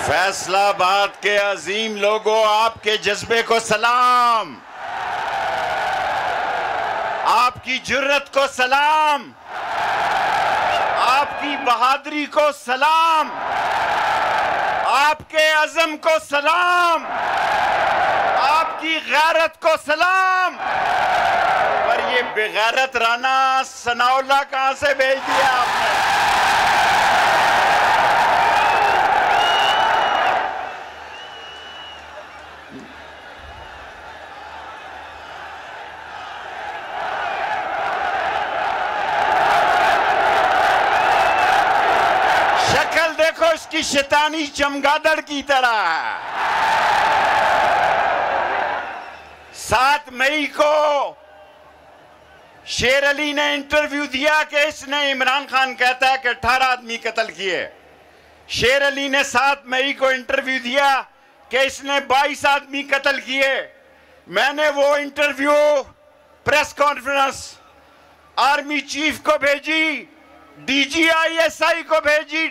फैसलाबाद के अजीम लोगों, आपके जज्बे को सलाम, आपकी जुर्रत को सलाम, आपकी बहादुरी को सलाम, आपके अज़म को सलाम, आपकी गैरत को सलाम। पर ये बेगैरत राना सनाउल्लाह कहां से भेज दिया आपने? शक्ल देखो इसकी शैतानी चमगादड़ की तरह। 7 मई को शेर अली ने इंटरव्यू दिया कि इसने, इमरान खान कहता है कि 18 आदमी कत्ल किए। शेर अली ने 7 मई को इंटरव्यू दिया कि इसने 22 आदमी कत्ल किए। मैंने वो interview press conference army chief को भेजी, DGI SI को भेजी,